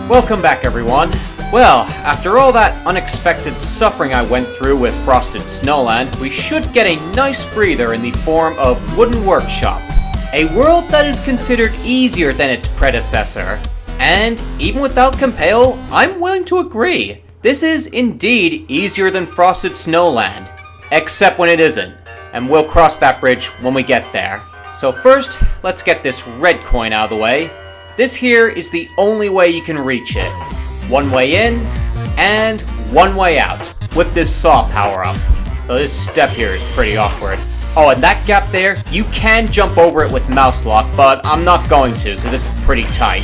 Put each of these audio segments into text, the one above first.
Welcome back, everyone. Well, after all that unexpected suffering I went through with Frosted Snowland, we should get a nice breather in the form of Wooden Workshop. A world that is considered easier than its predecessor. And even without compare, I'm willing to agree. This is indeed easier than Frosted Snowland. Except when it isn't. And we'll cross that bridge when we get there. So first, let's get this red coin out of the way. This here is the only way you can reach it. One way in, and one way out, with this saw power-up. Though this step here is pretty awkward. Oh, and that gap there, you can jump over it with mouse lock, but I'm not going to, because it's pretty tight.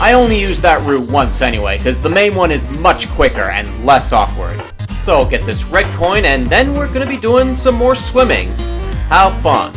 I only used that route once anyway, because the main one is much quicker and less awkward. So I'll get this red coin, and then we're going to be doing some more swimming. How fun.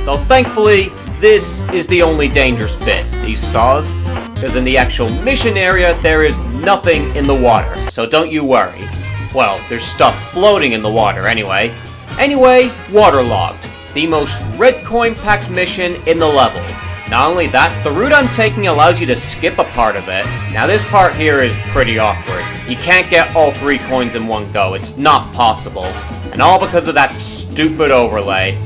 Though thankfully, this is the only dangerous bit, these saws, because in the actual mission area, there is nothing in the water, so don't you worry. Well, there's stuff floating in the water anyway. Anyway, waterlogged, the most red coin packed mission in the level. Not only that, the route I'm taking allows you to skip a part of it. Now this part here is pretty awkward. You can't get all 3 coins in one go, it's not possible. And all because of that stupid overlay.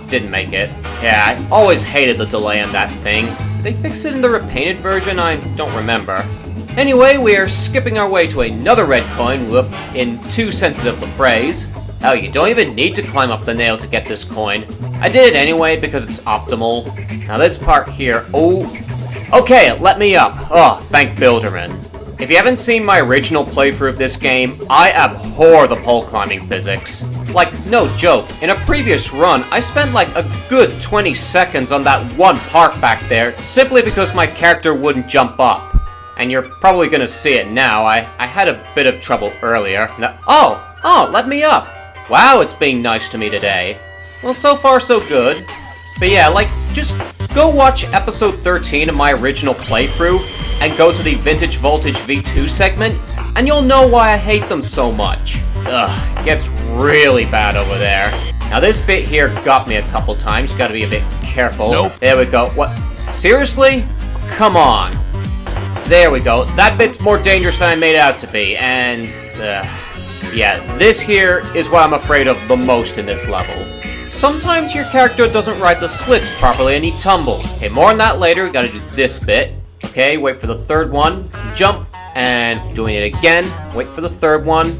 Didn't make it. Yeah, I always hated the delay on that thing. Did they fix it in the repainted version? I don't remember. Anyway, we are skipping our way to another red coin, whoop, in 2 senses of the phrase. Hell, you don't even need to climb up the nail to get this coin. I did it anyway because it's optimal. Now this part here, okay, let me up. Oh, thank Builderman. If you haven't seen my original playthrough of this game, I abhor the pole climbing physics. Like, no joke, in a previous run, I spent like a good 20 seconds on that one part back there simply because my character wouldn't jump up. And you're probably gonna see it now, I had a bit of trouble earlier. Let me up. Wow, it's being nice to me today. Well, so far so good. But yeah, like, just go watch episode 13 of my original playthrough and go to the Vintage Voltage V2 segment, and you'll know why I hate them so much. Ugh, it gets really bad over there. Now this bit here got me a couple times, you gotta be a bit careful. Nope. There we go. What? Seriously? Come on. There we go. That bit's more dangerous than I made it out to be, and yeah, this here is what I'm afraid of the most in this level. Sometimes your character doesn't ride the slits properly and he tumbles. Okay, more on that later, we gotta do this bit. Okay, wait for the third one, jump, and doing it again, wait for the third one,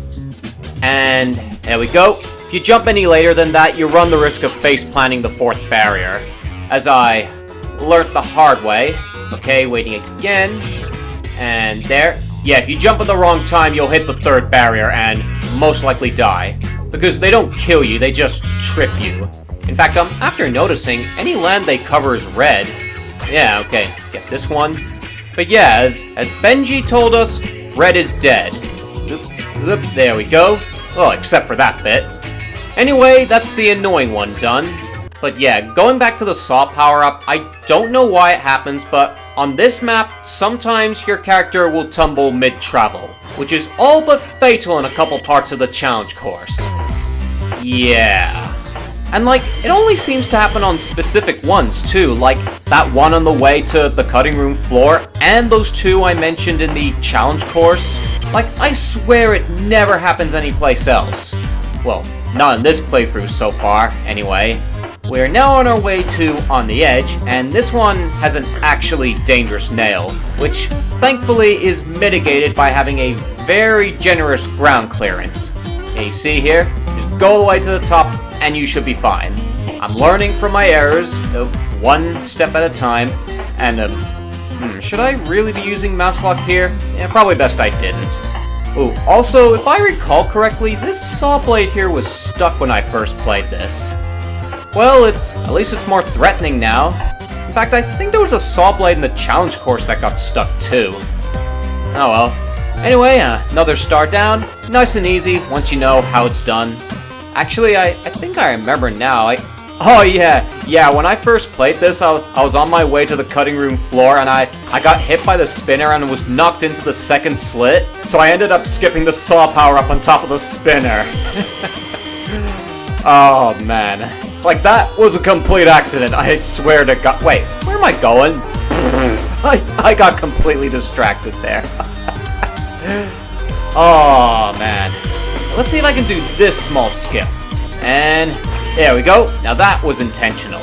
and there we go. If you jump any later than that, you run the risk of face planting the 4th barrier, as I learnt the hard way. Okay, waiting again, and there. Yeah, if you jump at the wrong time, you'll hit the 3rd barrier and most likely die. Because they don't kill you, they just trip you. In fact, after noticing, any land they cover is red. Yeah, okay, get this one. But yeah, as Benji told us, red is dead. Oop, there we go. Well, except for that bit. Anyway, that's the annoying one done. But yeah, going back to the saw power-up, I don't know why it happens, but on this map, sometimes your character will tumble mid-travel, which is all but fatal in a couple parts of the challenge course. Yeah. And like, it only seems to happen on specific ones too, like that one on the way to the cutting room floor, and those 2 I mentioned in the challenge course. Like, I swear it never happens anyplace else. Well, not in this playthrough so far, anyway. We're now on our way to On the Edge, and this one has an actually dangerous nail, which thankfully is mitigated by having a very generous ground clearance. And you see here, just go all the way to the top and you should be fine. I'm learning from my errors, one step at a time, and should I really be using mouse lock here? Yeah, probably best I didn't. Ooh, also, if I recall correctly, this saw blade here was stuck when I first played this. Well, at least it's more threatening now. In fact, I think there was a saw blade in the challenge course that got stuck too. Oh well. Anyway, another star down. Nice and easy once you know how it's done. Actually, I think I remember now. Oh yeah, when I first played this, I was on my way to the cutting room floor and I got hit by the spinner and was knocked into the 2nd slit. So I ended up skipping the saw power up on top of the spinner. Oh man. Like, that was a complete accident, I swear to God. Wait, where am I going? I got completely distracted there. Oh, man. Let's see if I can do this small skip. And there we go. Now that was intentional.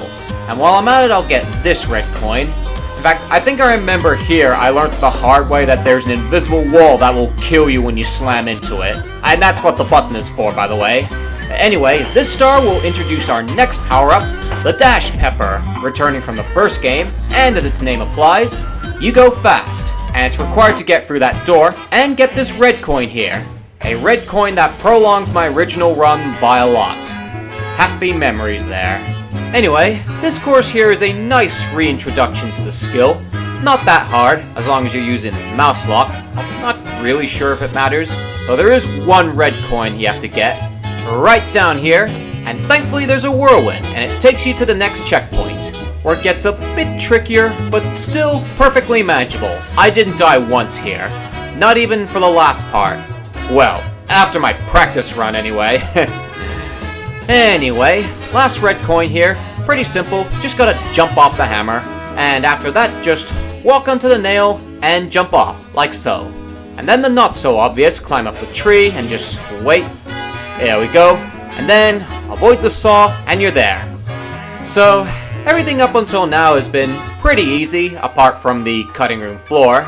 And while I'm at it, I'll get this red coin. In fact, I think I remember here I learned the hard way that there's an invisible wall that will kill you when you slam into it. And that's what the button is for, by the way. Anyway, this star will introduce our next power-up, the Dash Pepper, returning from the first game, and as its name applies, you go fast, and it's required to get through that door and get this red coin here. A red coin that prolongs my original run by a lot. Happy memories there. Anyway, this course here is a nice reintroduction to the skill. Not that hard, as long as you're using mouse lock. I'm not really sure if it matters, though there is one red coin you have to get. Right down here, and thankfully there's a whirlwind, and it takes you to the next checkpoint, where it gets a bit trickier, but still perfectly manageable. I didn't die once here, not even for the last part. Well, after my practice run anyway. Anyway, last red coin here, pretty simple, just gotta jump off the hammer, and after that just walk onto the nail and jump off, like so. And then the not so obvious, climb up the tree and just wait. There we go, and then avoid the saw and you're there. So, everything up until now has been pretty easy, apart from the cutting room floor.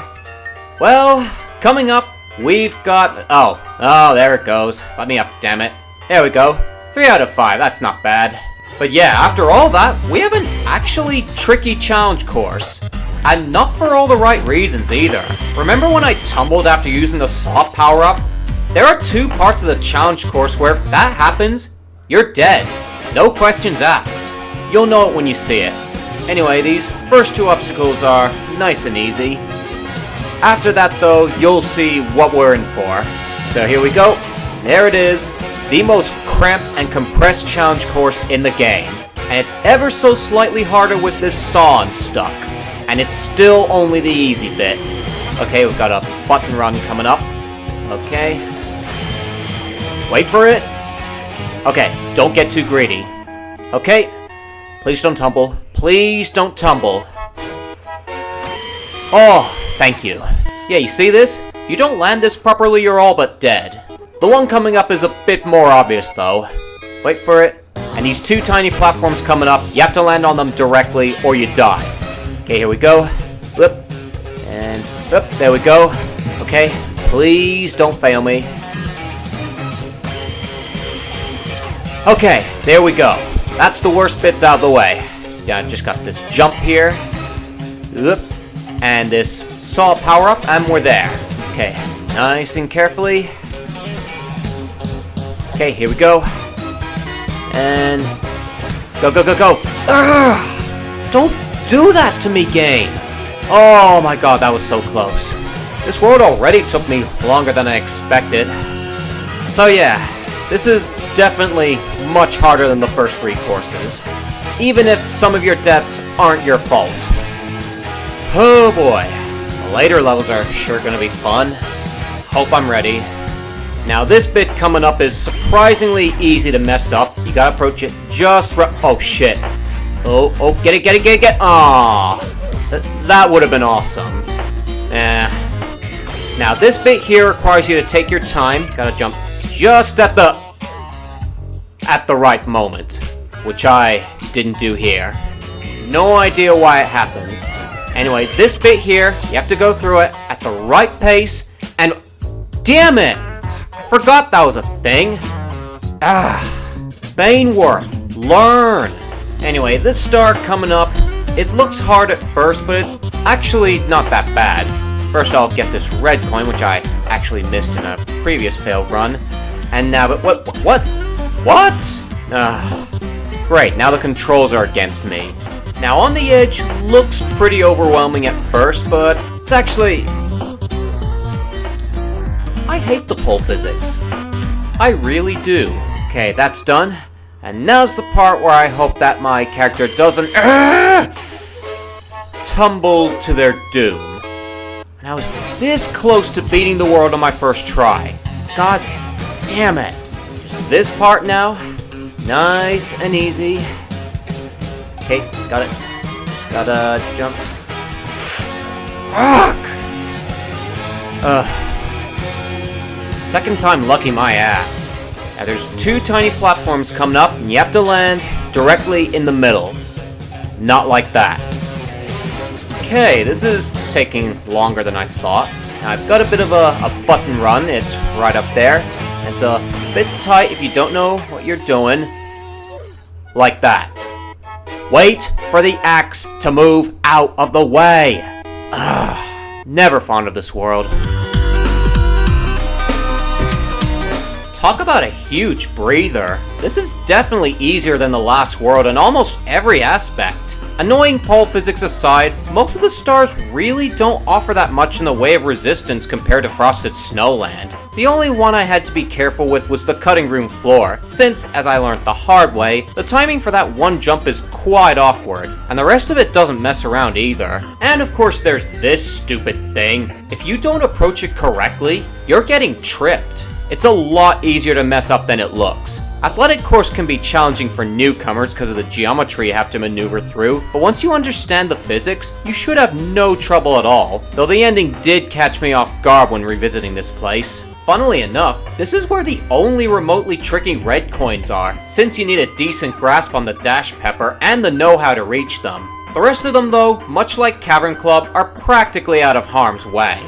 Well, coming up, we've got... Oh, there it goes. Let me up, damn it. There we go. 3 out of 5, that's not bad. But yeah, after all that, we have an actually tricky challenge course. And not for all the right reasons either. Remember when I tumbled after using the saw power-up? There are 2 parts of the challenge course where if that happens, you're dead. No questions asked. You'll know it when you see it. Anyway, these first 2 obstacles are nice and easy. After that though, you'll see what we're in for. So here we go. There it is. The most cramped and compressed challenge course in the game. And it's ever so slightly harder with this saw stuck. And it's still only the easy bit. Okay, we've got a button run coming up. Okay. Wait for it. Okay, don't get too greedy. Okay. Please don't tumble. Please don't tumble. Oh, thank you. Yeah, you see this? You don't land this properly, you're all but dead. The one coming up is a bit more obvious, though. Wait for it. And these 2 tiny platforms coming up, you have to land on them directly or you die. Okay, here we go. Whoop. And whoop, there we go. Okay, please don't fail me. Okay, there we go. That's the worst bits out of the way. Yeah, just got this jump here. Whoop. And this saw power-up, and we're there. Okay, nice and carefully. Okay, here we go. And go, go, go, go. Urgh! Don't do that to me, game. Oh my god, that was so close. This world already took me longer than I expected. So yeah, this is definitely much harder than the first 3 courses. Even if some of your deaths aren't your fault. Oh boy. The later levels are sure gonna be fun. Hope I'm ready. Now this bit coming up is surprisingly easy to mess up. You gotta approach it just right. Oh shit. Oh, get it. Aww. That would have been awesome. Now this bit here requires you to take your time. Gotta jump just at the right moment. Which I didn't do here. No idea why it happens. Anyway, this bit here, you have to go through it at the right pace. And damn it! I forgot that was a thing. Baneworth, learn. Anyway, this star coming up, it looks hard at first, but it's actually not that bad. First I'll get this red coin, which I actually missed in a previous failed run. And now, but what? Great, now the controls are against me. Now on the edge looks pretty overwhelming at first, but it's actually... I hate the pole physics. I really do. Okay, that's done. And now's the part where I hope that my character doesn't tumble to their doom. And I was this close to beating the world on my first try. God damn it. Just this part now. Nice and easy. Okay, got it. Just gotta jump. Fuck! Second time lucky my ass. Now there's 2 tiny platforms coming up, and you have to land directly in the middle. Not like that. Okay, this is taking longer than I thought. Now, I've got a bit of a button run. It's right up there. It's a bit tight if you don't know what you're doing. Like that. Wait for the axe to move out of the way. Never fond of this world. Talk about a huge breather. This is definitely easier than the last world in almost every aspect. Annoying pole physics aside, most of the stars really don't offer that much in the way of resistance compared to Frosted Snowland. The only one I had to be careful with was the cutting room floor, since, as I learned the hard way, the timing for that one jump is quite awkward, and the rest of it doesn't mess around either. And of course there's this stupid thing. If you don't approach it correctly, you're getting tripped. It's a lot easier to mess up than it looks. Athletic course can be challenging for newcomers because of the geometry you have to maneuver through, but once you understand the physics, you should have no trouble at all, though the ending did catch me off guard when revisiting this place. Funnily enough, this is where the only remotely tricky red coins are, since you need a decent grasp on the dash pepper and the know-how to reach them. The rest of them though, much like Cavern Club, are practically out of harm's way.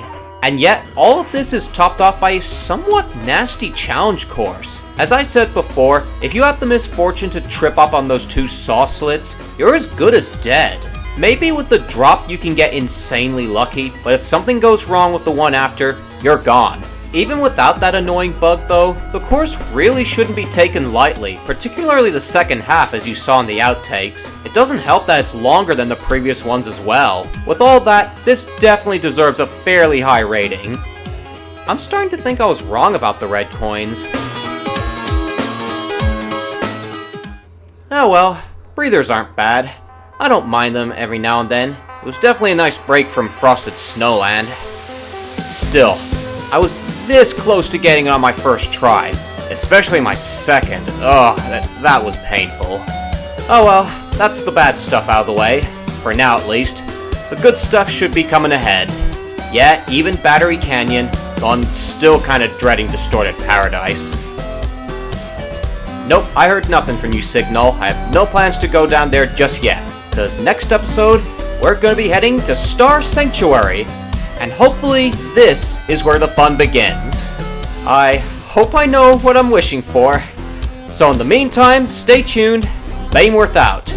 And yet, all of this is topped off by a somewhat nasty challenge course. As I said before, if you have the misfortune to trip up on those 2 saw slits, you're as good as dead. Maybe with the drop you can get insanely lucky, but if something goes wrong with the one after, you're gone. Even without that annoying bug though, the course really shouldn't be taken lightly, particularly the second half as you saw in the outtakes. It doesn't help that it's longer than the previous ones as well. With all that, this definitely deserves a fairly high rating. I'm starting to think I was wrong about the red coins. Oh well, breathers aren't bad. I don't mind them every now and then. It was definitely a nice break from Frosted Snowland. Still, I was this close to getting it on my first try, especially my second. Ugh, that was painful. Oh well, that's the bad stuff out of the way, for now at least. The good stuff should be coming ahead. Yeah, even Battery Canyon, though I'm still kind of dreading Distorted Paradise. Nope, I heard nothing from you, Signal. I have no plans to go down there just yet, because next episode, we're going to be heading to Star Sanctuary. And hopefully, this is where the fun begins. I hope I know what I'm wishing for. So in the meantime, stay tuned. Baneworth out.